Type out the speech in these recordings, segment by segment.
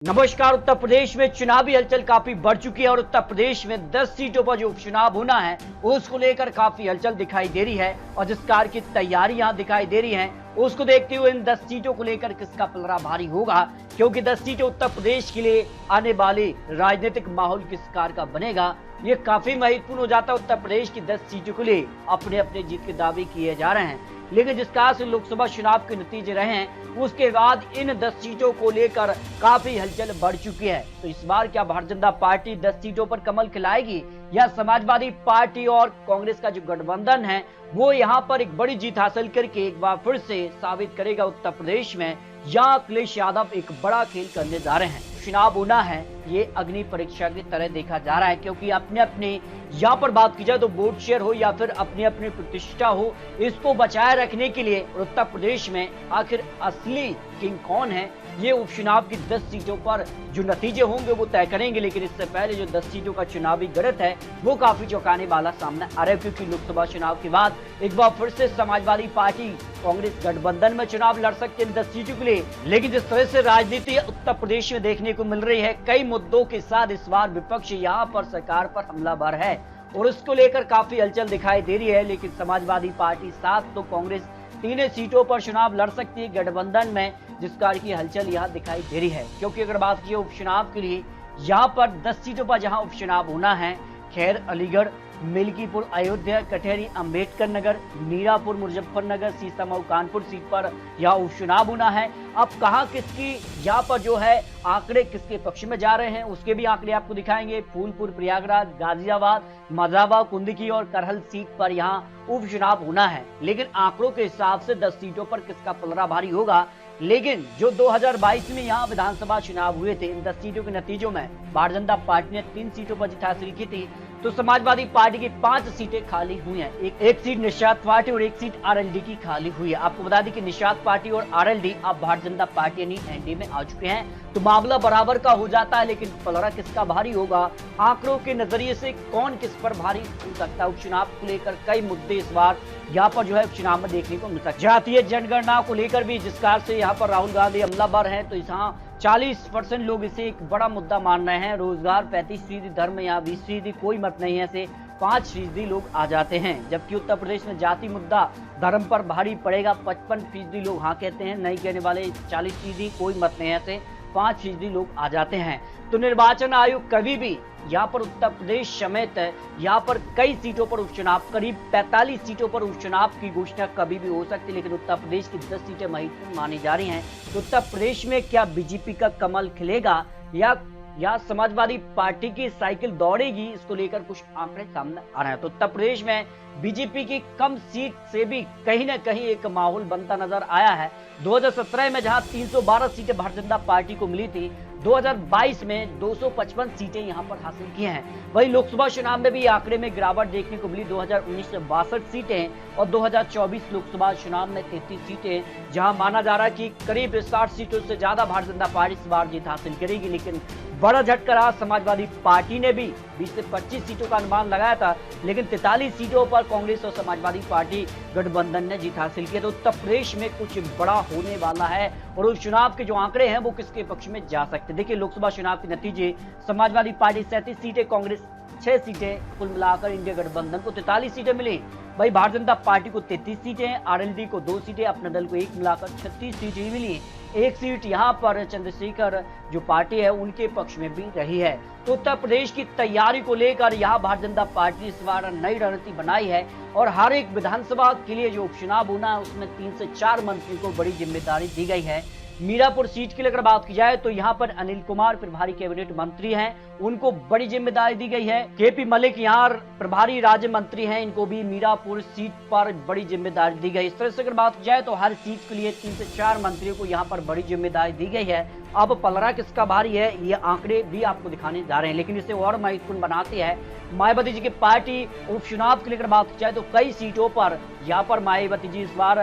नमस्कार। उत्तर प्रदेश में चुनावी हलचल काफी बढ़ चुकी है और उत्तर प्रदेश में 10 सीटों पर जो उपचुनाव होना है उसको लेकर काफी हलचल दिखाई दे रही है और जिस कार की तैयारी यहां दिखाई दे रही है उसको देखते हुए इन 10 सीटों को लेकर किसका पलड़ा भारी होगा, क्योंकि 10 सीटें उत्तर प्रदेश के लिए आने वाले राजनीतिक माहौल किस कार का बनेगा ये काफी महत्वपूर्ण हो जाता है। उत्तर प्रदेश की 10 सीटों के लिए अपने अपने जीत के दावे किए जा रहे हैं, लेकिन जिस तरह से लोकसभा चुनाव के नतीजे रहे हैं उसके बाद इन 10 सीटों को लेकर काफी हलचल बढ़ चुकी है। तो इस बार क्या भारतीय जनता पार्टी 10 सीटों पर कमल खिलाएगी या समाजवादी पार्टी और कांग्रेस का जो गठबंधन है वो यहाँ पर एक बड़ी जीत हासिल करके एक बार फिर से साबित करेगा उत्तर प्रदेश में, या अखिलेश यादव एक बड़ा खेल करने जा रहे हैं। चुनाव होना है ये अग्नि परीक्षा की तरह देखा जा रहा है, क्योंकि अपने अपने यहाँ पर बात की जाए तो वोट शेयर हो या फिर अपनी अपनी प्रतिष्ठा हो, इसको बचाए रखने के लिए उत्तर प्रदेश में आखिर असली किंग कौन है ये उपचुनाव की 10 सीटों पर जो नतीजे होंगे वो तय करेंगे। लेकिन इससे पहले जो 10 सीटों का चुनावी गणित है वो काफी चौंकाने वाला सामने आ रहा है, क्योंकि लोकसभा चुनाव के बाद एक बार फिर से समाजवादी पार्टी कांग्रेस गठबंधन में चुनाव लड़ सकते हैं 10 सीटों के लिए। लेकिन जिस तरह से राजनीति उत्तर प्रदेश में देखने को मिल रही है, कई मुद्दों के साथ इस बार विपक्ष यहाँ पर सरकार पर हमलावर है और उसको लेकर काफी हलचल दिखाई दे रही है। लेकिन समाजवादी पार्टी साथ तो कांग्रेस 3 सीटों पर चुनाव लड़ सकती है गठबंधन में, जिस कार की हलचल यहाँ दिखाई दे रही है। क्योंकि अगर बात की उपचुनाव के लिए यहाँ पर 10 सीटों पर जहाँ उपचुनाव होना है, खैर अलीगढ़, मिल्कीपुर अयोध्या, कटहरी अंबेडकर नगर, मीरापुर मुजफ्फरनगर, सीतामऊ कानपुर सीट पर यह उपचुनाव होना है। अब कहाँ किसकी यहाँ पर जो है आंकड़े किसके पक्ष में जा रहे हैं उसके भी आंकड़े आपको दिखाएंगे। फूलपुर, प्रयागराज, गाजियाबाद, मजाबा, कुंदकी और करहल सीट पर यहाँ उपचुनाव होना है। लेकिन आंकड़ों के हिसाब से 10 सीटों पर किसका पलड़ा भारी होगा। लेकिन जो 2022 में यहाँ विधानसभा चुनाव हुए थे, इन 10 सीटों के नतीजों में भारतीय जनता पार्टी ने 3 सीटों पर जीत हासिल की थी, तो समाजवादी पार्टी की 5 सीटें खाली हुई हैं। एक सीट निषाद पार्टी और एक सीट आरएलडी की खाली हुई है। आपको बता दें कि निषाद पार्टी और आरएलडी अब भारतीय जनता पार्टी यानी एनडीए में आ चुके हैं, तो मामला बराबर का हो जाता है। लेकिन पलड़ा किसका भारी होगा, आंकड़ों के नजरिए से कौन किस पर भारी हो सकता है, उपचुनाव को लेकर कई मुद्दे इस बार यहाँ पर जो है उपचुनाव में देखने को मिल सकते हैं। जातीय जनगणना को लेकर भी जिस कार से यहाँ पर राहुल गांधी हमलावर है, तो यहाँ 40% लोग इसे एक बड़ा मुद्दा मान रहे हैं। रोजगार 35%, धर्म यहाँ 20%, कोई मत नहीं है, ऐसे 5% लोग आ जाते हैं। जबकि उत्तर प्रदेश में जाति मुद्दा धर्म पर भारी पड़ेगा, 55% लोग हाँ कहते हैं, नहीं कहने वाले 40%, कोई मत नहीं है, ऐसे 5% लोग आ जाते हैं। तो निर्वाचन आयोग कभी भी यहाँ पर उत्तर प्रदेश समेत यहाँ पर कई सीटों पर उपचुनाव, करीब 45 सीटों पर उपचुनाव की घोषणा कभी भी हो सकती है। लेकिन उत्तर प्रदेश की 10 सीटें महत्वपूर्ण मानी जा रही हैं। तो उत्तर प्रदेश में क्या बीजेपी का कमल खिलेगा या समाजवादी पार्टी की साइकिल दौड़ेगी, इसको लेकर कुछ आंकड़े सामने आ रहे हैं। तो उत्तर प्रदेश में बीजेपी की कम सीट से भी कहीं न कहीं एक माहौल बनता नजर आया है। 2017 में जहां 312 सीटें भारतीय जनता पार्टी को मिली थी, 2022 में 255 सीटें यहां पर हासिल की हैं। वही लोकसभा चुनाव में भी आंकड़े में गिरावट देखने को मिली, 2019 में 62 सीटें और 2024 लोकसभा चुनाव में 33 सीटें, जहां माना जा रहा है कि करीब 60 सीटों से ज्यादा भारतीय जनता पार्टी इस बार जीत हासिल करेगी। लेकिन बड़ा झटका रहा, समाजवादी पार्टी ने भी 20 से 25 सीटों का अनुमान लगाया था, लेकिन 43 सीटों पर कांग्रेस और समाजवादी पार्टी गठबंधन ने जीत हासिल की। तो उत्तर प्रदेश में कुछ बड़ा होने वाला है और उस चुनाव के जो आंकड़े हैं वो किसके पक्ष में जा सकते हैं। देखिए लोकसभा चुनाव के नतीजे, समाजवादी पार्टी 37 सीटें, कांग्रेस 6 सीटें, कुल मिलाकर इंडिया गठबंधन को 43 सीटें मिली। भाई भारतीय जनता पार्टी को 33 सीटें, आरएलडी को 2 सीटें, अपने दल को 1 मिलाकर 36 सीटें मिली। 1 सीट यहाँ पर चंद्रशेखर जो पार्टी है उनके पक्ष में भी रही है। तो उत्तर प्रदेश की तैयारी को लेकर यहाँ भारतीय जनता पार्टी इस बार नई रणनीति बनाई है और हर एक विधानसभा के लिए जो उपचुनाव होना है उसमें 3 से 4 मंत्रियों को बड़ी जिम्मेदारी दी गई है। मीरापुर सीट के लिए अगर बात की जाए तो यहाँ पर अनिल कुमार प्रभारी कैबिनेट मंत्री हैं, उनको बड़ी जिम्मेदारी दी गई है। केपी मलिक यहाँ प्रभारी राज्य मंत्री हैं, इनको भी मीरापुर सीट पर बड़ी जिम्मेदारी दी गई। इस तरह से अगर बात की जाए तो हर सीट के लिए 3 से 4 मंत्रियों को यहाँ पर बड़ी जिम्मेदारी दी गई है। अब पलड़ा किसका भारी है ये आंकड़े भी आपको दिखाने जा रहे हैं। लेकिन इसे और महत्वपूर्ण बनाती है मायावती जी की पार्टी। उपचुनाव के लिए अगर बात की जाए तो कई सीटों पर यहाँ पर मायावती जी इस बार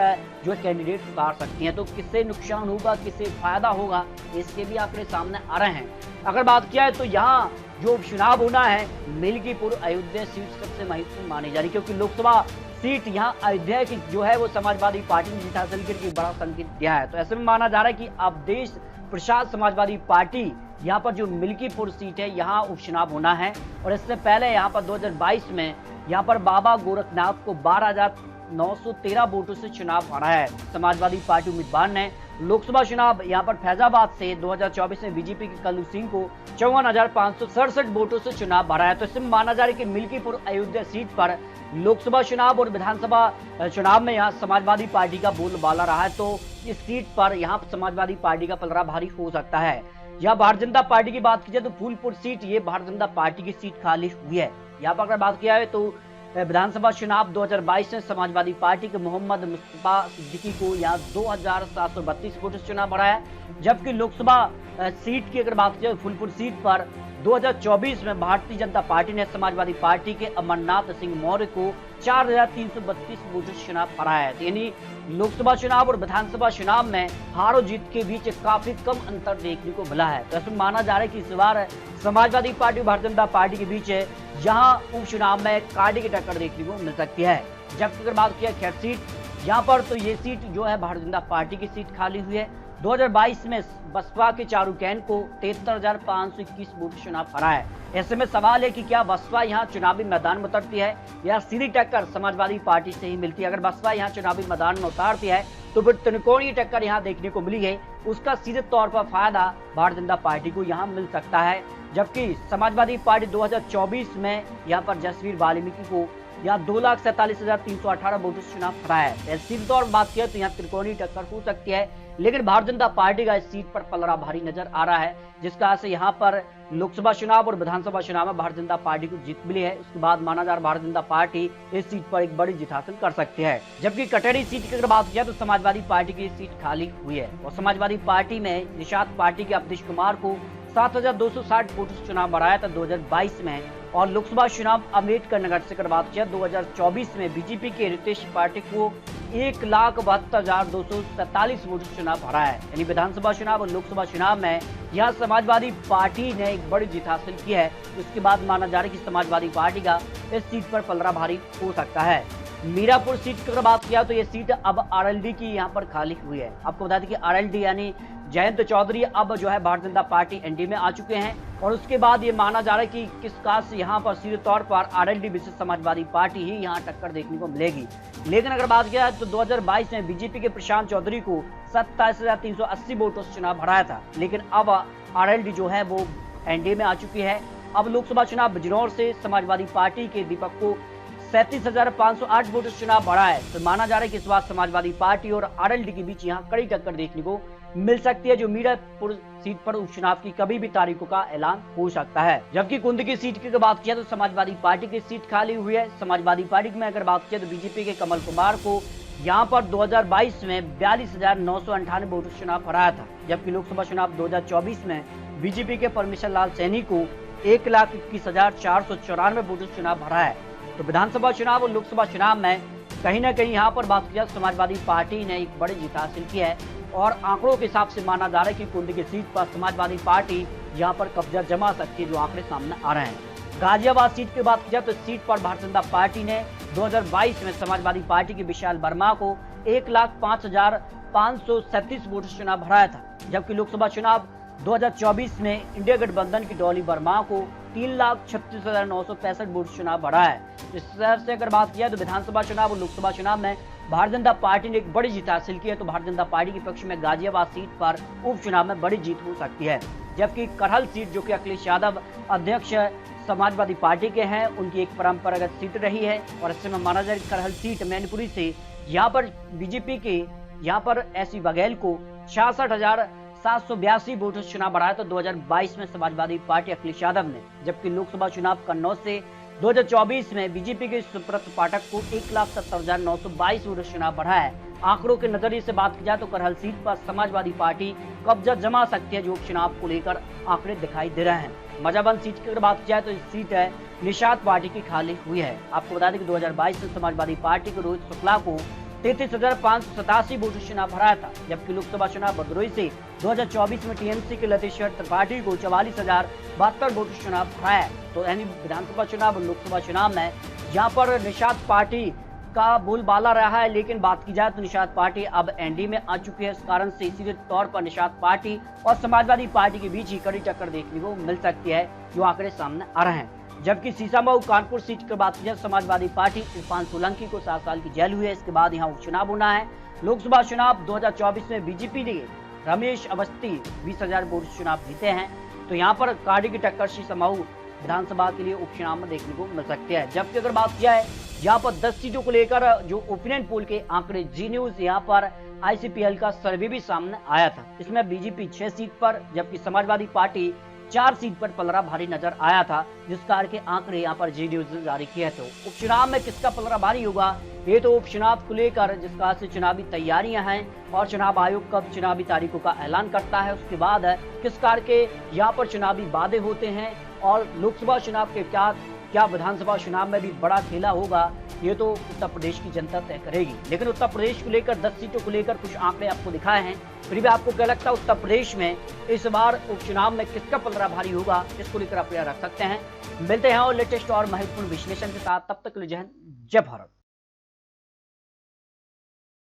जो कैंडिडेट उतार सकती हैं, तो किससे नुकसान होगा, किससे फायदा होगा, इसके भी आंकड़े सामने आ रहे हैं। अगर बात किया है तो यहाँ जो उपचुनाव होना है, मिल्कीपुर अयोध्या सीट सबसे महत्वपूर्ण मानी जा रही, क्योंकि लोकसभा सीट यहाँ अयोध्या की जो है वो समाजवादी पार्टी ने जीत हासिल करके बड़ा संकेत दिया है। तो ऐसे में माना जा रहा है कि अब देश प्रसाद समाजवादी पार्टी यहाँ पर जो मिल्कीपुर सीट है यहाँ उपचुनाव होना है। और इससे पहले यहाँ पर 2022 में यहाँ पर बाबा गोरखनाथ को 12,913 वोटों से चुनाव हारा है। समाजवादी पार्टी उम्मीदवार ने लोकसभा चुनाव यहाँ पर फैजाबाद से 2024 में बीजेपी के कल्लू सिंह को 54,567 वोटों से चुनाव हारा है। तो इसमें माना जा रहा है कि मिल्कीपुर अयोध्या सीट पर लोकसभा चुनाव और विधानसभा चुनाव में यहाँ समाजवादी पार्टी का बोलबाला रहा है। तो इस सीट पर यहाँ समाजवादी पार्टी का पलड़ा भारी हो सकता है। यहाँ भारतीय जनता पार्टी की बात की जाए तो फूलपुर सीट ये भारतीय जनता पार्टी की सीट खाली हुई है। यहाँ पर अगर बात किया है तो विधानसभा चुनाव 2022 में समाजवादी पार्टी के मोहम्मद मुस्तफा सिद्दीकी को यहाँ 2,732 वोटों से चुनाव हारा है। जबकि लोकसभा सीट की अगर बात की जाए फूलपुर सीट पर 2024 में भारतीय जनता पार्टी ने समाजवादी पार्टी के अमरनाथ सिंह मौर्य को 4,332 वोटों से चुनाव हारा है। यानी लोकसभा चुनाव और विधानसभा चुनाव में हार और जीत के बीच काफी कम अंतर देखने को मिला है। तो इसमें माना जा रहा है कि इस बार समाजवादी पार्टी और भारतीय जनता पार्टी के बीच यहाँ उपचुनाव में कांटे की टक्कर देखने को मिल सकती है। जबकि अगर बात किया खैर सीट यहाँ पर तो ये सीट जो है भारतीय जनता पार्टी की सीट खाली हुई है। 2022 में बसपा के चारुकैन को 73,521 वोट चुनाव हारा है। ऐसे में सवाल है कि क्या बसपा यहाँ चुनावी मैदान में उतरती है या सीधी टक्कर समाजवादी पार्टी से ही मिलती है। अगर बसपा यहाँ चुनावी मैदान में उतारती है तो फिर त्रिकोणीय टक्कर यहाँ देखने को मिली है, उसका सीधे तौर पर फायदा भारतीय जनता पार्टी को यहाँ मिल सकता है। जबकि समाजवादी पार्टी 2024 में यहाँ पर जसवीर वाल्मीकि को यहाँ 2,47,318 वोटों से चुनाव हारा है। सीधे तौर पर बात किया तो यहाँ त्रिकोणीय टक्कर हो सकती है, लेकिन भारतीय जनता पार्टी का इस सीट पर पलड़ा भारी नजर आ रहा है, जिसका से यहाँ पर लोकसभा चुनाव और विधानसभा चुनाव में भारतीय जनता पार्टी को जीत मिली है। उसके बाद माना जा रहा भारतीय जनता पार्टी इस सीट पर एक बड़ी जीत हासिल कर सकती है। जबकि कटहरी सीट की अगर बात किया तो समाजवादी पार्टी की सीट खाली हुई है और समाजवादी पार्टी में निषाद पार्टी के अवधेश कुमार को 7,260 वोटों से चुनाव हराया था 2022 में। और लोकसभा चुनाव अम्बेडकर नगर से अगर बात किया 2024 में बीजेपी के रितेश पार्टी को 1,72,247 वोटों से चुनाव हरा है। यानी विधानसभा चुनाव और लोकसभा चुनाव में यह समाजवादी पार्टी ने एक बड़ी जीत हासिल की है। उसके बाद माना जा रहा है कि समाजवादी पार्टी का इस सीट पर पलड़ा भारी हो सकता है। मीरापुर सीट की अगर बात किया तो ये सीट अब आरएलडी की यहाँ पर खाली हुई है। आपको बता दें कि आरएलडी यानी जयंत चौधरी अब जो है भारतीय जनता पार्टी एनडीए में आ चुके हैं और उसके बाद ये माना जा रहा है कि किस खास यहाँ पर सीधे तौर पर आरएलडी विशेष समाजवादी पार्टी ही यहाँ टक्कर देखने को मिलेगी। लेकिन अगर बात किया तो 2022 में बीजेपी के प्रशांत चौधरी को 27,380 वोटों से चुनाव हराया था, लेकिन अब आरएलडी जो है वो एनडीए में आ चुकी है। अब लोकसभा चुनाव बिजनौर से समाजवादी पार्टी के दीपक को 37,508 वोटों से चुनाव बढ़ा है। तो माना जा रहा है कि इस बार समाजवादी पार्टी और आरएलडी के बीच यहाँ कड़ी टक्कर देखने को मिल सकती है, जो मीरापुर सीट पर उपचुनाव की कभी भी तारीखों का ऐलान हो सकता है। जबकि कुंद की सीट की बात किया तो समाजवादी पार्टी की सीट खाली हुई है। समाजवादी पार्टी में अगर बात किया तो बीजेपी के कमल कुमार को यहाँ पर 2022 में 42,998 वोटों से चुनाव हराया था। जबकि लोकसभा चुनाव 2024 में बीजेपी के परमेश्वर लाल सैनी को 1,21,494 वोटों से चुनाव हराया है। तो विधानसभा चुनाव और लोकसभा चुनाव में कहीं ना कहीं यहाँ पर बात किया समाजवादी पार्टी ने एक बड़ी जीत हासिल की है और आंकड़ों के हिसाब से माना जा रहा है कि कुंद की सीट पर समाजवादी पार्टी यहाँ पर कब्जा जमा सकती है, जो आंकड़े सामने आ रहे हैं। गाजियाबाद सीट की बात की जाए तो सीट पर भारतीय जनता पार्टी ने 2022 में समाजवादी पार्टी के विशाल वर्मा को 1,05,537 वोटों से चुनाव हराया था। जबकि लोकसभा चुनाव 2024 में इंडिया गठबंधन की डॉली वर्मा को 3,36,965 वोट चुनाव बढ़ा है। इस तरह से अगर बात किया तो विधानसभा चुनाव और लोकसभा चुनाव में भारतीय जनता पार्टी ने एक बड़ी जीत हासिल की है। तो भारतीय जनता पार्टी के पक्ष में गाजियाबाद सीट पर उपचुनाव में बड़ी जीत हो सकती है। जबकि करहल सीट जो कि अखिलेश यादव अध्यक्ष समाजवादी पार्टी के हैं, उनकी एक परंपरागत सीट रही है और इससे में माना जाए करहल सीट मैनपुरी से यहाँ पर बीजेपी के यहाँ पर एससी बघेल को 66,782 वोटों से चुनाव बढ़ाया। तो 2022 में समाजवादी पार्टी अखिलेश यादव ने, जबकि लोकसभा चुनाव कन्नौज से 2024 में बीजेपी के सुब्रत पाठक को 1,70,922 वोटों से चुनाव बढ़ा है। आंकड़ों के नजरिए से बात की जाए तो करहल सीट पर समाजवादी पार्टी कब्जा जमा सकती है, जो उपचुनाव को लेकर आंकड़े दिखाई दे रहे हैं। मजाबंद सीट की अगर बात की जाए तो इस सीट है निषाद पार्टी की खाली हुई है। आपको बता दें कि 2022 में समाजवादी पार्टी के रोहित शुक्ला को 33,587 वोटों से चुनाव हराया था। जबकि लोकसभा चुनाव भदोही से 2024 में टीएमसी के लतेश्वर त्रिपाठी को 44,072 वोटों से चुनाव हराया। तो यानी विधानसभा चुनाव और लोकसभा चुनाव में यहाँ पर निषाद पार्टी का बोलबाला रहा है। लेकिन बात की जाए तो निषाद पार्टी अब एनडीए में आ चुकी है। इस कारण से इसी तौर पर निषाद पार्टी और समाजवादी पार्टी के बीच ही कड़ी टक्कर देखने को मिल सकती है, जो आंकड़े सामने आ रहे हैं। जबकि सीसामऊ कानपुर सीट की बात की जाए, समाजवादी पार्टी इरफान सोलंकी को 7 साल की जेल हुई है। इसके बाद यहाँ उपचुनाव होना है। लोकसभा चुनाव 2024 में बीजेपी ने रमेश अवस्थी 20,000 वोट चुनाव जीते हैं। तो यहाँ पर काड़ी की टक्कर सीसामऊ विधानसभा के लिए उपचुनाव में देखने को मिल सकती है। जबकि अगर बात किया है यहाँ पर 10 सीटों को लेकर जो ओपिनियन पोल के आंकड़े जी न्यूज यहाँ पर आईसीपीएल का सर्वे भी सामने आया था। इसमें बीजेपी 6 सीट पर जबकि समाजवादी पार्टी 4 सीट पर पलड़ा भारी नजर आया था, जिस कार के आंकड़े यहाँ पर जी न्यूज जारी किए। तो उपचुनाव में किसका पलड़ा भारी होगा, ये तो उपचुनाव को लेकर जिस कार से चुनावी तैयारियां हैं और चुनाव आयोग कब चुनावी तारीखों का ऐलान करता है, उसके बाद किस कार के यहाँ पर चुनावी वादे होते हैं और लोकसभा चुनाव के क्या विधानसभा चुनाव में भी बड़ा खेला होगा, ये तो उत्तर प्रदेश की जनता तय करेगी। लेकिन उत्तर प्रदेश को लेकर 10 सीटों को लेकर कुछ आंकड़े आपको दिखाए हैं। फिर भी आपको क्या लगता है उत्तर प्रदेश में इस बार उपचुनाव में किसका पलड़ा भारी होगा, इसको लेकर आप रख सकते हैं। मिलते हैं और लेटेस्ट और महत्वपूर्ण विश्लेषण के साथ, तब तक के लिए जय हिंद, जय भारत।